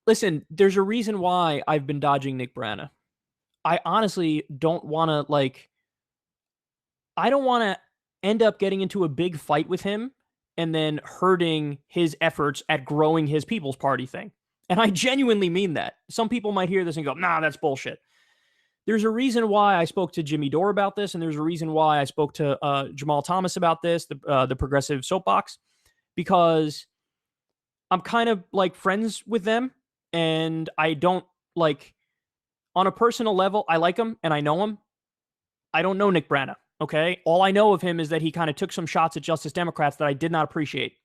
Listen, there's a reason why I've been dodging Nick Brana. I honestly don't want to I don't want to end up getting into a big fight with him and then hurting his efforts at growing his People's Party thing. And I genuinely mean that. Some people might hear this and go, nah, that's bullshit. There's a reason why I spoke to Jimmy Dore about this, and there's a reason why I spoke to Jamal Thomas about this, the progressive soapbox, because I'm kind of like friends with them, and I don't like, on a personal level, I like him and I know him. I don't know Nick Brana. Okay. All I know of him is that he kind of took some shots at Justice Democrats that I did not appreciate.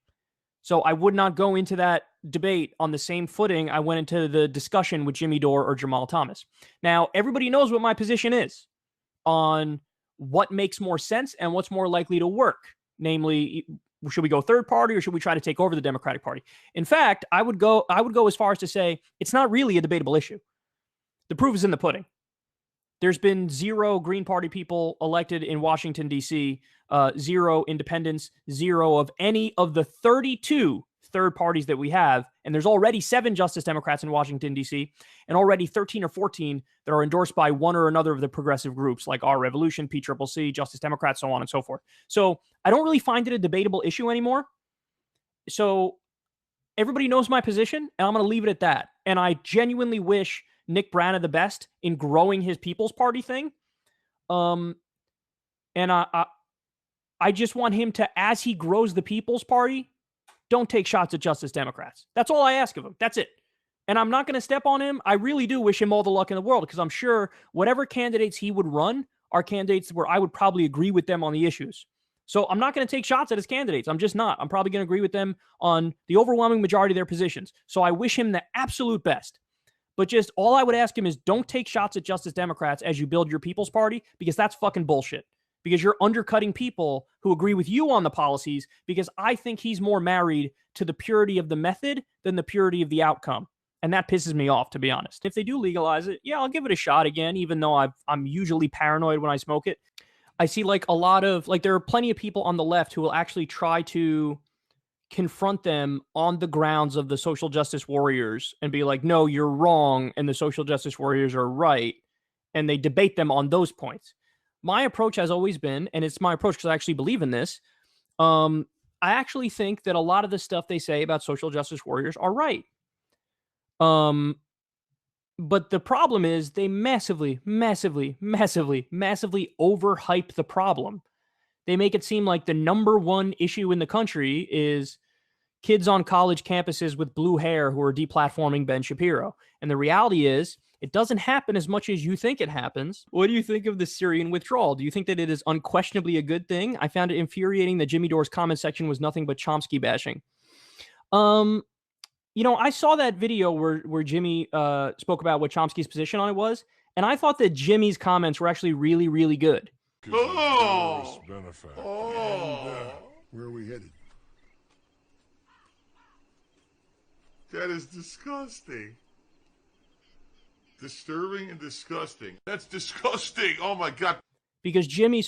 So I would not go into that debate on the same footing I went into the discussion with Jimmy Dore or Jamal Thomas. Now, everybody knows what my position is on what makes more sense and what's more likely to work. Namely, should we go third party or should we try to take over the Democratic Party? In fact, I would go as far as to say it's not really a debatable issue. The proof is in the pudding. There's been 0 Green Party people elected in Washington, D.C., 0 independents, 0 of any of the 32 third parties that we have. And there's already 7 Justice Democrats in Washington, D.C., and already 13 or 14 that are endorsed by one or another of the progressive groups like Our Revolution, PCCC, Justice Democrats, so on and so forth. So I don't really find it a debatable issue anymore. So everybody knows my position, and I'm going to leave it at that. And I genuinely wish Nick Brana the best in growing his People's Party thing. And I just want him to, as he grows the People's Party, don't take shots at Justice Democrats. That's all I ask of him. That's it. And I'm not going to step on him. I really do wish him all the luck in the world, because I'm sure whatever candidates he would run are candidates where I would probably agree with them on the issues. So I'm not going to take shots at his candidates. I'm just not. I'm probably going to agree with them on the overwhelming majority of their positions. So I wish him the absolute best. But just all I would ask him is don't take shots at Justice Democrats as you build your People's Party, because that's fucking bullshit. Because you're undercutting people who agree with you on the policies, because I think he's more married to the purity of the method than the purity of the outcome. And that pisses me off, to be honest. If they do legalize it, yeah, I'll give it a shot again, even though I'm usually paranoid when I smoke it. I see like a lot of, like, there are plenty of people on the left who will actually try to confront them on the grounds of the social justice warriors and be like, no, you're wrong, and the social justice warriors are right. And they debate them on those points. My approach has always been, and it's my approach because I actually believe in this, I actually think that a lot of the stuff they say about social justice warriors are right. But the problem is they massively, massively, massively, massively overhype the problem. They make it seem like the number one issue in the country is kids on college campuses with blue hair who are deplatforming Ben Shapiro. And the reality is, it doesn't happen as much as you think it happens. What do you think of the Syrian withdrawal? Do you think that it is unquestionably a good thing? I found it infuriating that Jimmy Dore's comment section was nothing but Chomsky bashing. I saw that video where Jimmy spoke about what Chomsky's position on it was, and I thought that Jimmy's comments were actually really, really good. Oh! Where are we headed? That is disgusting. Disturbing and disgusting. That's disgusting. Oh my God. Because Jimmy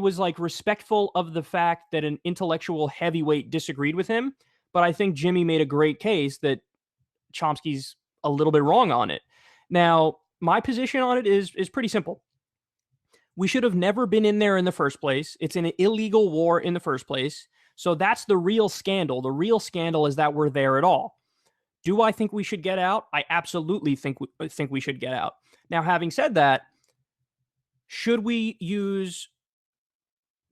was like respectful of the fact that an intellectual heavyweight disagreed with him. But I think Jimmy made a great case that Chomsky's a little bit wrong on it. Now, my position on it is pretty simple. We should have never been in there in the first place. It's an illegal war in the first place. So that's the real scandal. The real scandal is that we're there at all. Do I think we should get out? I absolutely think we should get out. Now, having said that, should we use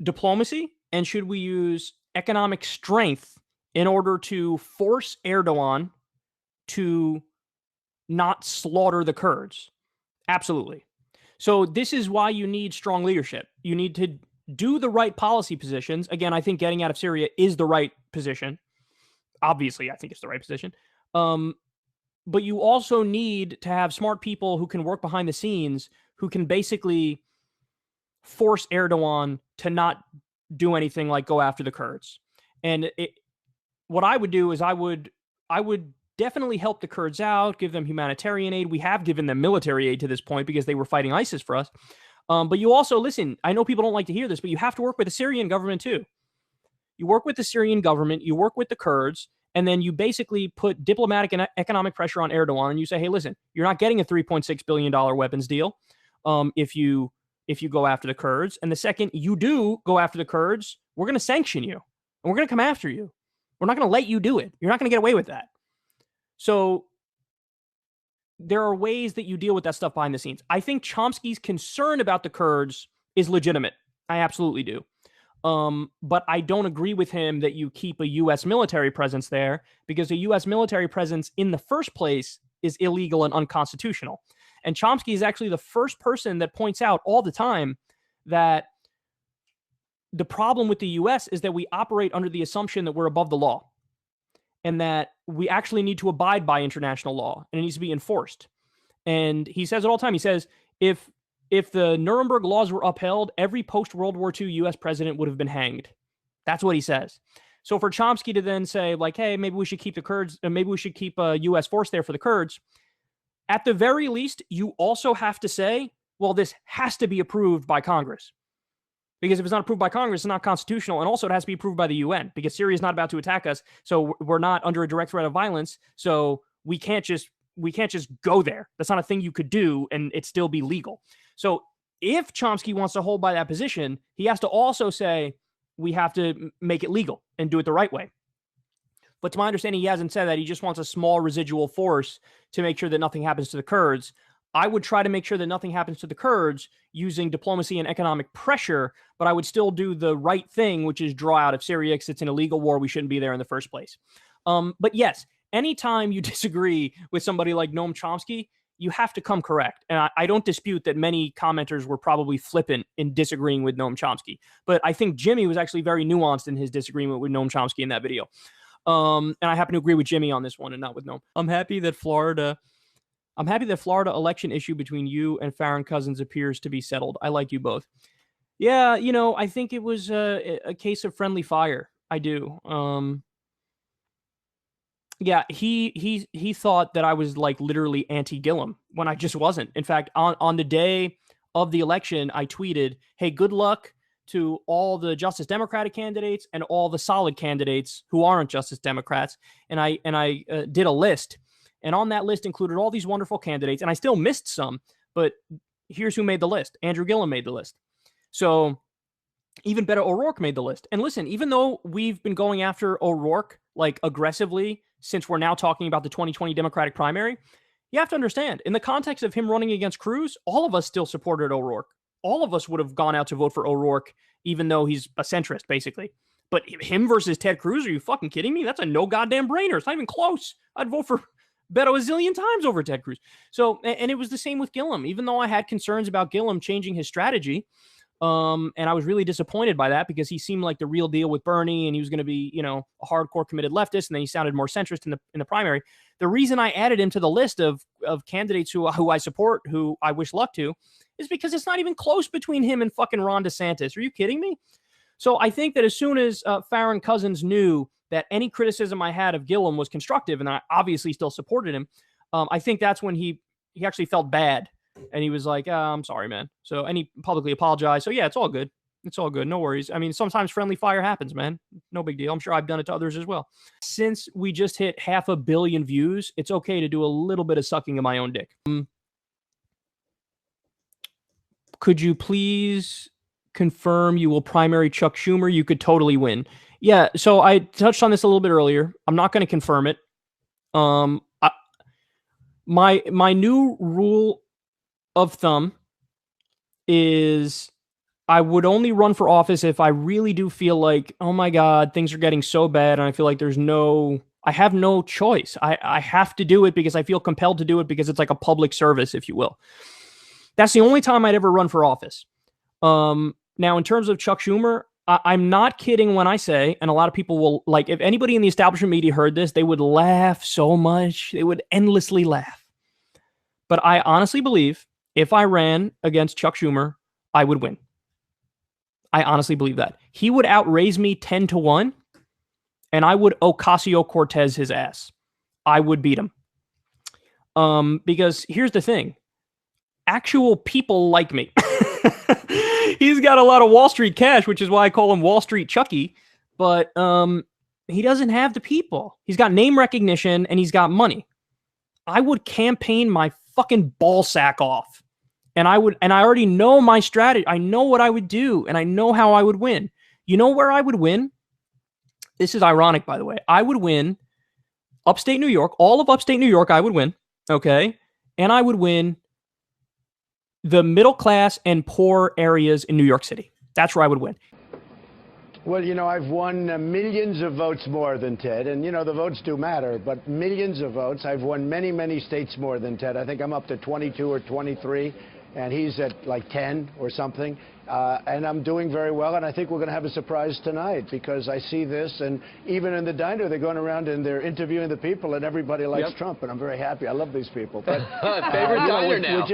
diplomacy and should we use economic strength in order to force Erdogan to not slaughter the Kurds? Absolutely. So this is why you need strong leadership. You need to do the right policy positions. Again, I think getting out of Syria is the right position. Obviously, I think it's the right position. But you also need to have smart people who can work behind the scenes, who can basically force Erdogan to not do anything like go after the Kurds. And what I would do is I would definitely help the Kurds out, give them humanitarian aid. We have given them military aid to this point because they were fighting ISIS for us. But you also, listen, I know people don't like to hear this, but you have to work with the Syrian government too. You work with the Syrian government, you work with the Kurds, And then you basically put diplomatic and economic pressure on Erdogan, and you say, hey, listen, you're not getting a $3.6 billion weapons deal if you go after the Kurds. And the second you do go after the Kurds, we're going to sanction you, and we're going to come after you. We're not going to let you do it. You're not going to get away with that. So there are ways that you deal with that stuff behind the scenes. I think Chomsky's concern about the Kurds is legitimate. I absolutely do. But I don't agree with him that you keep a U.S. military presence there, because a U.S. military presence in the first place is illegal and unconstitutional. And Chomsky is actually the first person that points out all the time that the problem with the U.S. is that we operate under the assumption that we're above the law, and that we actually need to abide by international law, and it needs to be enforced. And he says it all the time. He says, if the Nuremberg laws were upheld, every post-World War II U.S. president would have been hanged. That's what he says. So for Chomsky to then say, like, hey, maybe we should keep the Kurds, maybe we should keep a U.S. force there for the Kurds, at the very least, you also have to say, well, this has to be approved by Congress. Because if it's not approved by Congress, it's not constitutional. And also it has to be approved by the UN, because Syria is not about to attack us. So we're not under a direct threat of violence. So we can't just go there. That's not a thing you could do, and it still be legal. So if Chomsky wants to hold by that position, he has to also say, we have to make it legal and do it the right way. But to my understanding, he hasn't said that. He just wants a small residual force to make sure that nothing happens to the Kurds. I would try to make sure that nothing happens to the Kurds using diplomacy and economic pressure, but I would still do the right thing, which is draw out of Syria, because it's an illegal war. We shouldn't be there in the first place. But yes, anytime you disagree with somebody like Noam Chomsky, you have to come correct. And I don't dispute that many commenters were probably flippant in disagreeing with Noam Chomsky. But I think Jimmy was actually very nuanced in his disagreement with Noam Chomsky in that video. And I happen to agree with Jimmy on this one and not with Noam. I'm happy that Florida election issue between you and Farron Cousins appears to be settled. I like you both. Yeah, I think it was a case of friendly fire. I do. Yeah, he thought that I was like literally anti-Gillum when I just wasn't. In fact, on the day of the election, I tweeted, "Hey, good luck to all the Justice Democratic candidates and all the solid candidates who aren't Justice Democrats." And I did a list. And on that list included all these wonderful candidates. And I still missed some, but here's who made the list. Andrew Gillum made the list. So even Beto O'Rourke made the list. And listen, even though we've been going after O'Rourke like aggressively since we're now talking about the 2020 Democratic primary, you have to understand, in the context of him running against Cruz, all of us still supported O'Rourke. All of us would have gone out to vote for O'Rourke, even though he's a centrist, basically. But him versus Ted Cruz, are you fucking kidding me? That's a no goddamn brainer. It's not even close. I'd vote for Beto a zillion times over Ted Cruz. So, and it was the same with Gillum. Even though I had concerns about Gillum changing his strategy, and I was really disappointed by that, because he seemed like the real deal with Bernie, and he was going to be, a hardcore committed leftist, and then he sounded more centrist in the primary. The reason I added him to the list of candidates who I support, who I wish luck to, is because it's not even close between him and fucking Ron DeSantis. Are you kidding me? So I think that as soon as Farron Cousins knew that any criticism I had of Gillum was constructive, and I obviously still supported him, I think that's when he actually felt bad. And he was like, I'm sorry, man. So, and he publicly apologized. So yeah, it's all good. It's all good. No worries. I mean, sometimes friendly fire happens, man. No big deal. I'm sure I've done it to others as well. Since we just hit 500 million views, it's okay to do a little bit of sucking of my own dick. Could you please confirm you will primary Chuck Schumer? You could totally win. Yeah, so I touched on this a little bit earlier. I'm not going to confirm it. My new rule of thumb is I would only run for office if I really do feel like, oh my God, things are getting so bad, and I feel like I have no choice. I have to do it because I feel compelled to do it, because it's like a public service, if you will. That's the only time I'd ever run for office. Now, in terms of Chuck Schumer, I'm not kidding when I say, and a lot of people will, like, if anybody in the establishment media heard this, they would laugh so much. They would endlessly laugh. But I honestly believe if I ran against Chuck Schumer, I would win. I honestly believe that. He would outraise me 10-1, and I would Ocasio-Cortez his ass. I would beat him. Because here's the thing. Actual people like me. He's got a lot of Wall Street cash, which is why I call him Wall Street Chucky. But He doesn't have the people. He's got name recognition and he's got money. I would campaign my fucking ball sack off. And I already know my strategy. I know what I would do and I know how I would win. You know where I would win? This is ironic, by the way. I would win upstate New York, all of upstate New York, I would win. Okay. And I would win the middle class and poor areas in New York City. That's where I would win. Well, you know, I've won millions of votes more than Ted, and, you know, the votes do matter, but millions of votes. I've won many, many states more than Ted. I think I'm up to 22 or 23, and he's at like 10 or something. And I'm doing very well, and I think we're going to have a surprise tonight because I see this, and even in the diner, they're going around and they're interviewing the people, and everybody likes Trump, and I'm very happy. I love these people. But favorite diner now.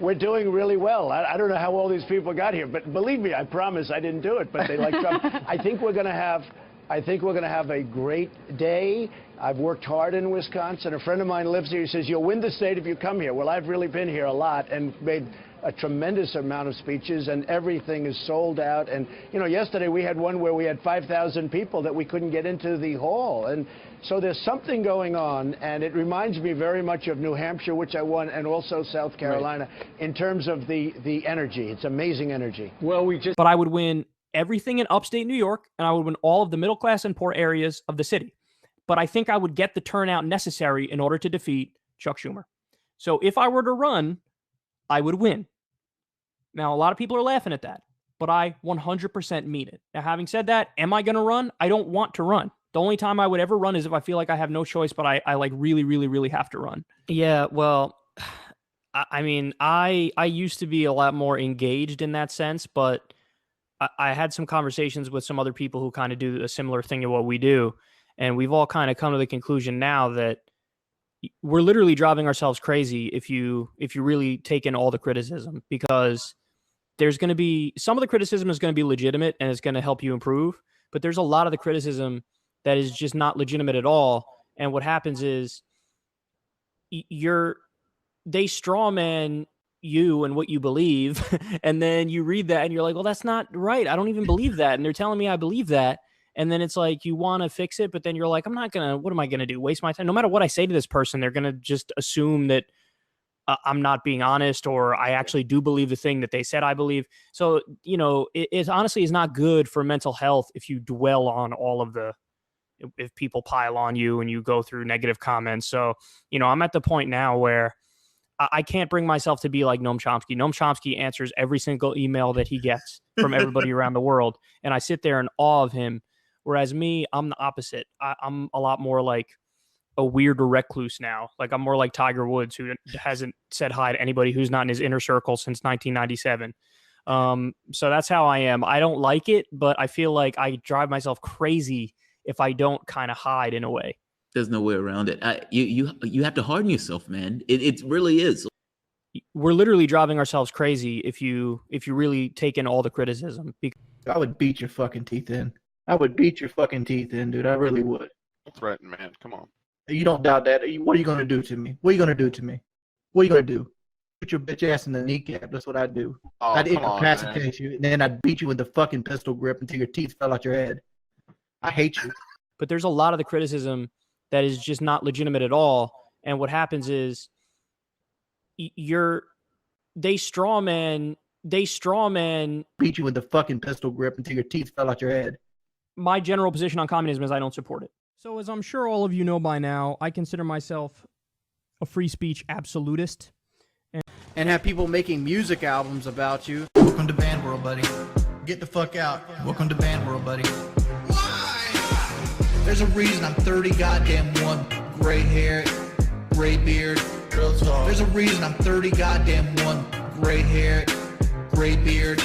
We're doing really well. I don't know how all these people got here, but believe me, I promise I didn't do it. But they like Trump. I think we're going to have a great day. I've worked hard in Wisconsin. A friend of mine lives here. He says, you'll win the state if you come here. Well, I've really been here a lot and made a tremendous amount of speeches, and everything is sold out. And, you know, yesterday we had one where we had 5,000 people that we couldn't get into the hall. And so there's something going on, and it reminds me very much of New Hampshire, which I won, and also South Carolina, in terms of the energy. It's amazing energy. Well, But I would win everything in upstate New York, and I would win all of the middle class and poor areas of the city. But I think I would get the turnout necessary in order to defeat Chuck Schumer. So if I were to run, I would win. Now, a lot of people are laughing at that, but I 100% mean it. Now, having said that, am I going to run? I don't want to run. The only time I would ever run is if I feel like I have no choice, but I like really, really, really have to run. Yeah, well, I mean, I used to be a lot more engaged in that sense, but I had some conversations with some other people who kind of do a similar thing to what we do. And we've all kind of come to the conclusion now that we're literally driving ourselves crazy if you really take in all the criticism, because there's going to be some of the criticism is going to be legitimate and it's going to help you improve. But there's a lot of the criticism that is just not legitimate at all. And what happens is they strawman you and what you believe. And then you read that and you're like, well, that's not right. I don't even believe that. And they're telling me I believe that. And then it's like, you want to fix it, but then you're like, what am I going to do? Waste my time? No matter what I say to this person, they're going to just assume that I'm not being honest, or I actually do believe the thing that they said I believe. So, you know, it honestly is not good for mental health if you dwell on all of if people pile on you and you go through negative comments. So, you know, I'm at the point now where I can't bring myself to be like Noam Chomsky. Noam Chomsky answers every single email that he gets from everybody around the world. And I sit there in awe of him. Whereas me, I'm the opposite. I'm a lot more like a weirder recluse now. Like I'm more like Tiger Woods, who hasn't said hi to anybody who's not in his inner circle since 1997. So that's how I am. I don't like it, but I feel like I drive myself crazy if I don't kind of hide in a way. There's no way around it. You have to harden yourself, man. It really is. We're literally driving ourselves crazy if you really take in all the criticism. I would beat your fucking teeth in. I would beat your fucking teeth in, dude. I really would. Threaten, man. Come on. You don't doubt that. What are you going to do to me? What are you going to do to me? What are you going to do? Put your bitch ass in the kneecap. That's what I'd do. Oh, I'd incapacitate you, and then I'd beat you with the fucking pistol grip until your teeth fell out your head. I hate you. But there's a lot of the criticism that is just not legitimate at all. And what happens is they strawman beat you with the fucking pistol grip until your teeth fell out your head. My general position on communism is I don't support it. So as I'm sure all of you know by now, I consider myself a free speech absolutist. And have people making music albums about you. Welcome to Band World, buddy. Get the fuck out. Welcome to Band World, buddy. Why? There's a reason I'm 30 goddamn one. Gray hair, gray beard. There's a reason I'm 30 goddamn one. Gray hair, gray beard.